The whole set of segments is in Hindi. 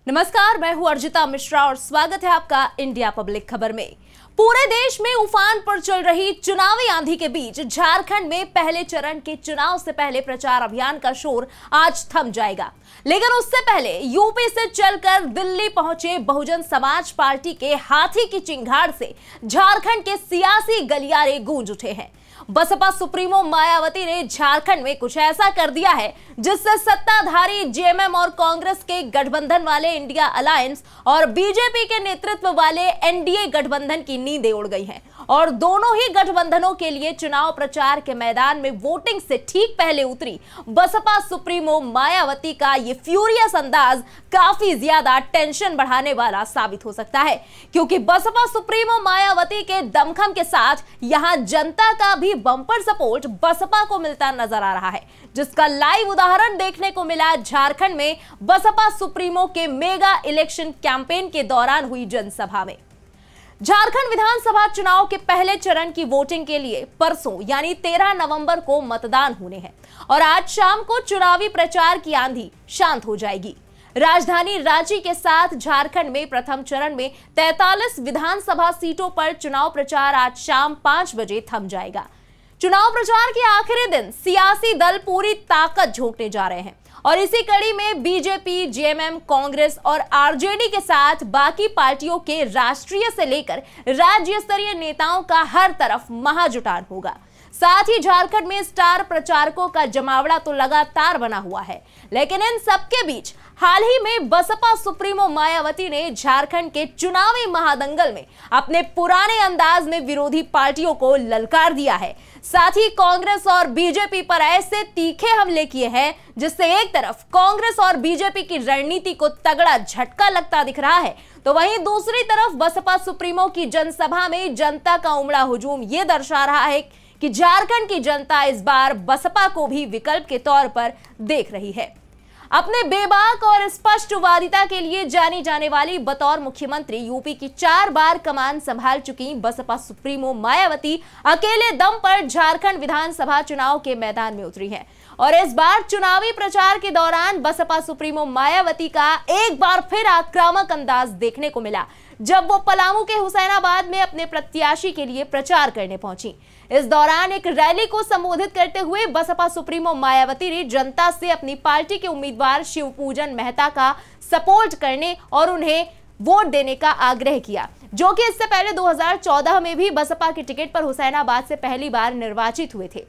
नमस्कार, मैं हूं अर्जिता मिश्रा और स्वागत है आपका इंडिया पब्लिक खबर में। पूरे देश में उफान पर चल रही चुनावी आंधी के बीच झारखंड में पहले चरण के चुनाव से पहले प्रचार अभियान का शोर आज थम जाएगा, लेकिन उससे पहले यूपी से चलकर दिल्ली पहुंचे बहुजन समाज पार्टी के हाथी की चिंगाड़ से झारखंड के सियासी गलियारे गूंज उठे हैं। बसपा सुप्रीमो मायावती ने झारखंड में कुछ ऐसा कर दिया है जिससे सत्ताधारी जेएमएम और कांग्रेस के गठबंधन वाले इंडिया अलायंस और बीजेपी के नेतृत्व वाले एनडीए गठबंधन की नींदें उड़ गई हैं और दोनों ही गठबंधनों के लिए चुनाव प्रचार के मैदान में वोटिंग से ठीक पहले उतरी बसपा सुप्रीमो मायावती का ये फ्यूरियस अंदाज काफी ज्यादा टेंशन बढ़ाने वाला साबित हो सकता है, क्योंकि बसपा सुप्रीमो मायावती के दमखम के साथ यहां जनता का भी बम्पर सपोर्ट बसपा को मिलता नजर आ रहा है, जिसका लाइव उदाहरण देखने को मिला झारखंड में बसपा सुप्रीमो के मेगा इलेक्शन कैंपेन के दौरान हुई जनसभा में। झारखंड विधानसभा चुनाव के पहले चरण की वोटिंग के लिए परसों यानी 13 नवंबर को मतदान होने हैं और आज शाम को चुनावी प्रचार की आंधी शांत हो जाएगी। राजधानी रांची के साथ झारखंड में प्रथम चरण में 43 विधानसभा सीटों पर चुनाव प्रचार आज शाम 5 बजे थम जाएगा। चुनाव प्रचार के आखिरी दिन सियासी दल पूरी ताकत झोंकने जा रहे हैं और इसी कड़ी में बीजेपी, जेएमएम, कांग्रेस और आरजेडी के साथ बाकी पार्टियों के राष्ट्रीय से लेकर राज्य स्तरीय नेताओं का हर तरफ महाजुटान होगा। साथ ही झारखंड में स्टार प्रचारकों का जमावड़ा तो लगातार बना हुआ है, लेकिन इन सबके बीच हाल ही में बसपा सुप्रीमो मायावती ने झारखंड के चुनावी महादंगल में अपने पुराने अंदाज में विरोधी पार्टियों को ललकार दिया है। साथ ही कांग्रेस और बीजेपी पर ऐसे तीखे हमले किए हैं जिससे एक तरफ कांग्रेस और बीजेपी की रणनीति को तगड़ा झटका लगता दिख रहा है, तो वहीं दूसरी तरफ बसपा सुप्रीमो की जनसभा में जनता का उमड़ा हुजूम ये दर्शा रहा है कि झारखंड की जनता इस बार बसपा को भी विकल्प के तौर पर देख रही है। अपने बेबाक और स्पष्टवादिता के लिए जानी जाने वाली बतौर मुख्यमंत्री यूपी की 4 बार कमान संभाल चुकी बसपा सुप्रीमो मायावती अकेले दम पर झारखंड विधानसभा चुनाव के मैदान में उतरी हैं और इस बार चुनावी प्रचार के दौरान बसपा सुप्रीमो मायावती का एक बार फिर आक्रामक अंदाज देखने को मिला जब वो पलामू के हुसैनाबाद में अपने प्रत्याशी के लिए प्रचार करने पहुंची। इस दौरान एक रैली को संबोधित करते हुए बसपा सुप्रीमो मायावती ने जनता से अपनी पार्टी के उम्मीदवार शिवपूजन मेहता का सपोर्ट करने और उन्हें वोट देने का आग्रह किया, जो कि इससे पहले 2014 में भी बसपा के टिकट पर हुसैनाबाद से पहली बार निर्वाचित हुए थे।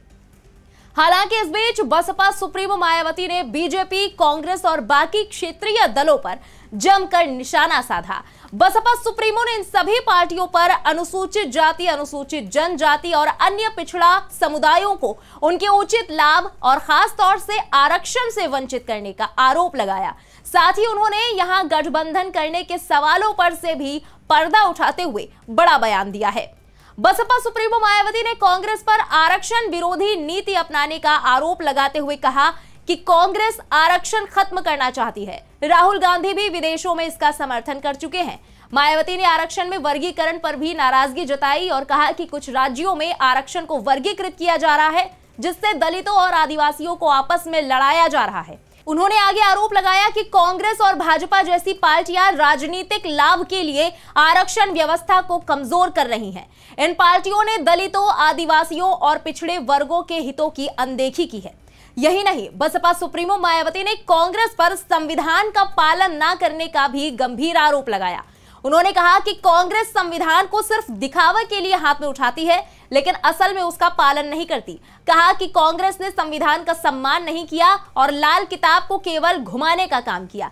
हालांकि इस बीच बसपा सुप्रीमो मायावती ने बीजेपी, कांग्रेस और बाकी क्षेत्रीय दलों पर जमकर निशाना साधा। बसपा सुप्रीमो ने इन सभी पार्टियों पर अनुसूचित जाति, अनुसूचित जनजाति और अन्य पिछड़ा समुदायों को उनके उचित लाभ और खास तौर से आरक्षण से वंचित करने का आरोप लगाया। साथ ही उन्होंने यहां गठबंधन करने के सवालों पर से भी पर्दा उठाते हुए बड़ा बयान दिया है। बसपा सुप्रीमो मायावती ने कांग्रेस पर आरक्षण विरोधी नीति अपनाने का आरोप लगाते हुए कहा कि कांग्रेस आरक्षण खत्म करना चाहती है। राहुल गांधी भी विदेशों में इसका समर्थन कर चुके हैं। मायावती ने आरक्षण में वर्गीकरण पर भी नाराजगी जताई और कहा कि कुछ राज्यों में आरक्षण को वर्गीकृत किया जा रहा है, जिससे दलितों और आदिवासियों को आपस में लड़ाया जा रहा है। उन्होंने आगे आरोप लगाया कि कांग्रेस और भाजपा जैसी पार्टियां राजनीतिक लाभ के लिए आरक्षण व्यवस्था को कमजोर कर रही हैं। इन पार्टियों ने दलितों, आदिवासियों और पिछड़े वर्गों के हितों की अनदेखी की है। यही नहीं, बसपा सुप्रीमो मायावती ने कांग्रेस पर संविधान का पालन न करने का भी गंभीर आरोप लगाया। उन्होंने कहा कि कांग्रेस संविधान को सिर्फ दिखावा के लिए हाथ में उठाती है, लेकिन असल में उसका पालन नहीं करती। कहा कि कांग्रेस ने संविधान का सम्मान नहीं किया और लाल किताब को केवल घुमाने का काम किया।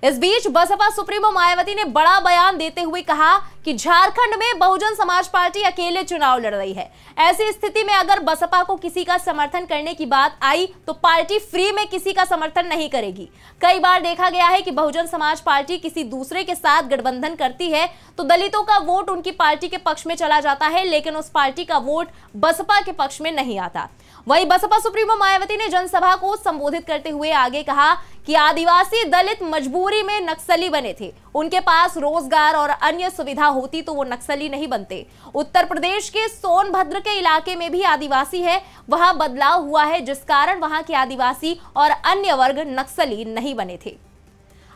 इस बीच बसपा सुप्रीमो मायावती ने बड़ा बयान देते हुए कहा कि झारखंड में बहुजन समाज पार्टी अकेले चुनाव लड़ रही है। ऐसी स्थिति में अगर बसपा को किसी का समर्थन करने की बात आई तो पार्टी फ्री में किसी का समर्थन नहीं करेगी। कई बार देखा गया है कि बहुजन समाज पार्टी किसी दूसरे के साथ गठबंधन करती है तो दलितों का वोट उनकी पार्टी के पक्ष में चला जाता है, लेकिन उस पार्टी का वोट बसपा के पक्ष में नहीं आता। वहीं बसपा सुप्रीमो मायावती ने जनसभा को संबोधित करते हुए आगे कहा कि आदिवासी दलित मजबूरी में नक्सली बने थे। उनके पास रोजगार और अन्य सुविधा होती तो वो नक्सली नहीं बनते। उत्तर प्रदेश के सोनभद्र के इलाके में भी आदिवासी है, वहां बदलाव हुआ है जिस कारण वहां के आदिवासी और अन्य वर्ग नक्सली नहीं बने थे।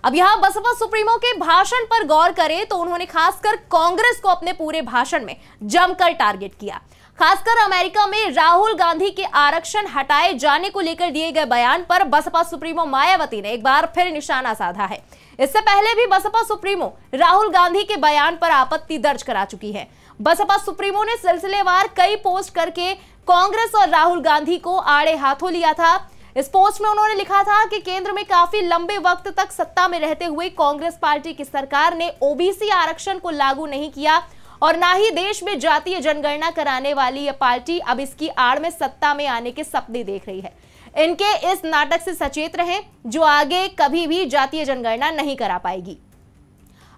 अब यहां बसपा सुप्रीमो के भाषण पर गौर करें तो उन्होंने खासकर कांग्रेस को अपने पूरे भाषण में जमकर टारगेट किया। खासकर अमेरिका में राहुल गांधी के आरक्षण हटाए जाने को लेकर दिए गए बयान पर बसपा सुप्रीमो मायावती ने एक बार फिर निशाना साधा है। इससे पहले भी बसपा सुप्रीमो राहुल गांधी के बयान पर आपत्ति दर्ज करा चुकी है। बसपा सुप्रीमो ने सिलसिलेवार कई पोस्ट करके कांग्रेस और राहुल गांधी को आड़े हाथों लिया था। इस पोस्ट में उन्होंने लिखा था कि केंद्र में काफी लंबे वक्त तक सत्ता में रहते हुए कांग्रेस पार्टी की सरकार ने ओबीसी आरक्षण को लागू नहीं किया और ना ही देश में जातीय जनगणना कराने वाली यह पार्टी अब इसकी आड़ में सत्ता में आने के सपने देख रही है। इनके इस नाटक से सचेत रहें, जो आगे कभी भी जातीय जनगणना नहीं करा पाएगी।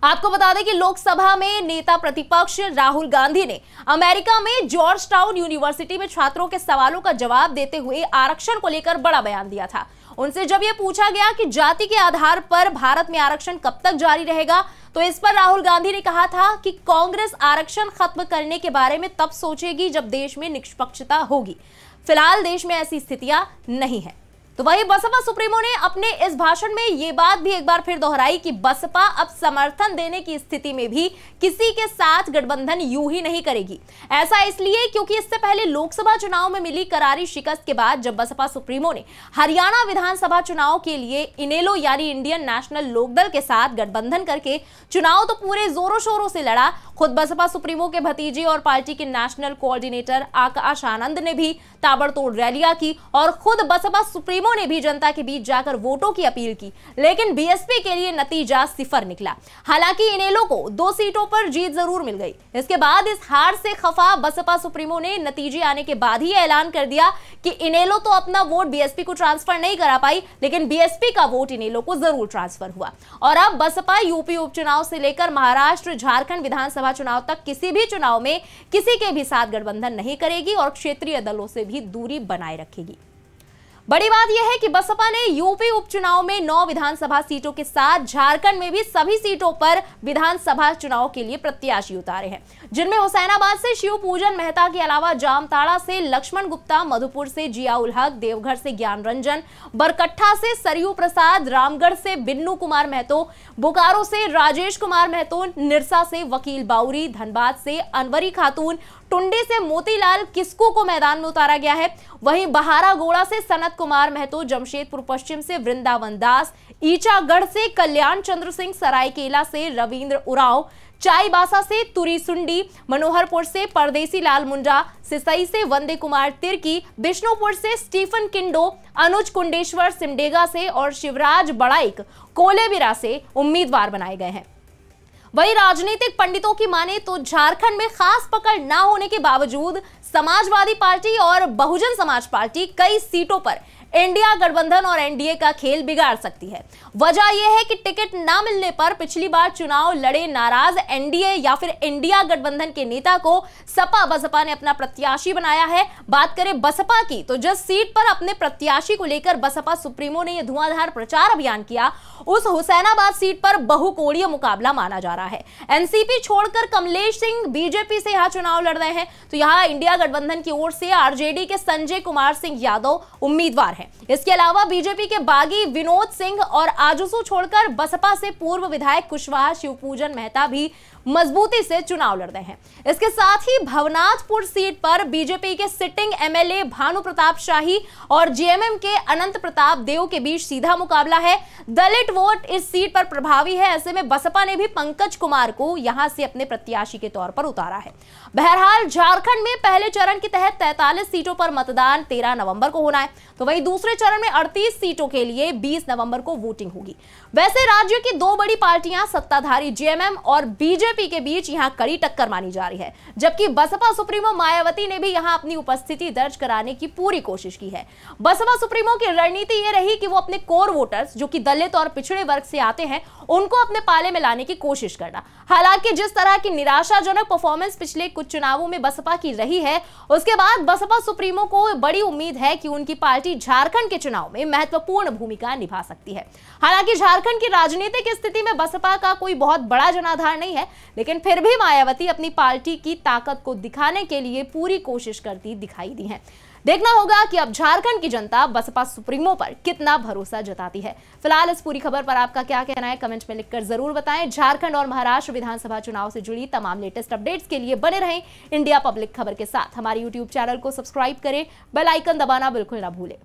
आपको बता दें कि लोकसभा में नेता प्रतिपक्ष राहुल गांधी ने अमेरिका में जॉर्ज टाउन यूनिवर्सिटी में छात्रों के सवालों का जवाब देते हुए आरक्षण को लेकर बड़ा बयान दिया था। उनसे जब यह पूछा गया कि जाति के आधार पर भारत में आरक्षण कब तक जारी रहेगा, तो इस पर राहुल गांधी ने कहा था कि कांग्रेस आरक्षण खत्म करने के बारे में तब सोचेगी जब देश में निष्पक्षता होगी। फिलहाल देश में ऐसी स्थितियां नहीं है। तो वही बसपा सुप्रीमो ने अपने इस भाषण में ये बात भी एक बार फिर दोहराई कि बसपा अब समर्थन देने की स्थिति में भी किसी के साथ गठबंधन यूं ही नहीं करेगी। ऐसा इसलिए क्योंकि इससे पहले लोकसभा चुनाव में मिली करारी शिकस्त के बाद जब बसपा सुप्रीमो ने हरियाणा विधानसभा चुनाव के लिए इनेलो यानी इंडियन नेशनल लोकदल के साथ गठबंधन करके चुनाव तो पूरे जोरों शोरों से लड़ा। खुद बसपा सुप्रीमो के भतीजे और पार्टी के नेशनल कोऑर्डिनेटर आकाश आनंद ने भी ताबड़तोड़ रैलियां की और खुद बसपा सुप्रीमो ने भी जनता के बीच जाकर वोटों की अपील की, लेकिन बीएसपी के लिए नतीजा सिफर निकला। हालांकि इनेलो को 2 सीटों पर जीत जरूर मिल गई। इसके बाद इस हार से खफा बसपा सुप्रीमो ने नतीजे आने के बाद ही ऐलान कर दिया कि इनेलो तो अपना वोट बीएसपी को ट्रांसफर नहीं करा पाई, लेकिन बीएसपी का वोट इनेलो को जरूर ट्रांसफर हुआ। और अब बसपा यूपी उपचुनाव से लेकर महाराष्ट्र, झारखंड विधानसभा चुनाव तक किसी भी चुनाव में किसी के भी साथ गठबंधन नहीं करेगी और क्षेत्रीय दलों से भी दूरी बनाए रखेगी। बड़ी बात यह है कि बसपा ने यूपी उपचुनाव में 9 विधानसभा सीटों के साथ झारखंड में भी सभी सीटों पर विधानसभा चुनाव के लिए प्रत्याशी उतारे हैं, जिनमें हुसैनाबाद से शिव पूजन मेहता के अलावा जामताड़ा से लक्ष्मण गुप्ता, मधुपुर से जियाउल हक, देवघर से ज्ञान रंजन, बरकट्ठा से सरयू प्रसाद, रामगढ़ से बिन्नू कुमार महतो, बोकारो से राजेश कुमार महतो, निरसा से वकील बाउरी, धनबाद से अनवरी खातून, टुंडी से मोतीलाल किस्कू को मैदान में उतारा गया है। वहीं बहारागोड़ा से सनत कुमार महतो, जमशेदपुर पश्चिम से वृंदावन दास, ईचागढ़ से कल्याण चंद्र सिंह, सरायकेला से रविंद्र उराव, चाईबासा से तुरी सुंडी, मनोहरपुर से परदेसी लाल मुंडा, सिसई से वंदे कुमार तिर्की, बिष्णुपुर से स्टीफन किंडो, अनुज कुंडेश्वर सिमडेगा से और शिवराज बड़ाइक कोलेबिरा से उम्मीदवार बनाए गए हैं। वही राजनीतिक पंडितों की माने तो झारखंड में खास पकड़ न होने के बावजूद समाजवादी पार्टी और बहुजन समाज पार्टी कई सीटों पर इंडिया गठबंधन और एनडीए का खेल बिगाड़ सकती है। वजह यह है कि टिकट न मिलने पर पिछली बार चुनाव लड़े नाराज एनडीए या फिर इंडिया गठबंधन के नेता को सपा बसपा ने अपना प्रत्याशी बनाया है। बात करें बसपा की तो जिस सीट पर अपने प्रत्याशी को लेकर बसपा सुप्रीमो ने यह धुआंधार प्रचार अभियान किया, उस हुसैनाबाद सीट पर बहुकोणीय मुकाबला माना जा रहा है। एनसीपी छोड़कर कमलेश सिंह बीजेपी से यहां चुनाव लड़ रहे हैं, तो यहां इंडिया गठबंधन की ओर से आरजेडी के संजय कुमार सिंह यादव उम्मीदवार हैं। इसके अलावा बीजेपी के बागी विनोद सिंह और आजसू छोड़कर बसपा से पूर्व विधायक कुशवाहा शिवपूजन मेहता भी मजबूती से चुनाव लड़ रहे हैं। इसके साथ ही भवनाथपुर सीट पर बीजेपी के सिटिंग एमएलए भानु प्रताप शाही और जेएमएम के अनंत प्रताप देव के बीच सीधा मुकाबला है। दलित वोट इस सीट पर प्रभावी है, ऐसे में बसपा ने भी पंकज कुमार को यहां से अपने प्रत्याशी के तौर पर उतारा है। बहरहाल झारखंड में पहले चरण के तहत 43 सीटों पर मतदान 13 नवंबर को होना है, तो वही दूसरे चरण में 38 सीटों के लिए 20 नवंबर को वोटिंग होगी। वैसे राज्य की 2 बड़ी पार्टियां सत्ताधारी जेएमएम और बीजेपी के बीच यहां कड़ी टक्कर मानी जा रही है, जबकि बसपा सुप्रीमो मायावती ने भी यहां अपनी उपस्थिति दर्ज कराने की पूरी कोशिश की है। बसपा सुप्रीमो की रणनीति यह रही कि वो अपने कोर वोटर्स जो कि दलित और पिछड़े वर्ग से आते हैं उनको अपने पाले में लाने की कोशिश करना। हालांकि जिस तरह की निराशाजनक परफॉर्मेंस पिछले कुछ चुनावों में बसपा की रही है, उसके बाद बसपा सुप्रीमो को बड़ी उम्मीद है कि उनकी पार्टी झारखंड के चुनाव में महत्वपूर्ण भूमिका निभा सकती है। हालांकि झारखंड की राजनीतिक स्थिति में बसपा का कोई बहुत बड़ा जनाधार नहीं है, लेकिन फिर भी मायावती अपनी पार्टी की ताकत को दिखाने के लिए पूरी कोशिश करती दिखाई दी है। देखना होगा कि अब झारखंड की जनता बसपा सुप्रीमो पर कितना भरोसा जताती है। फिलहाल इस पूरी खबर पर आपका क्या कहना है, कमेंट में लिखकर जरूर बताएं। झारखंड और महाराष्ट्र विधानसभा चुनाव से जुड़ी तमाम लेटेस्ट अपडेट्स के लिए बने रहें इंडिया पब्लिक खबर के साथ। हमारे यूट्यूब चैनल को सब्सक्राइब करें, बेल आइकन दबाना बिल्कुल ना भूलें।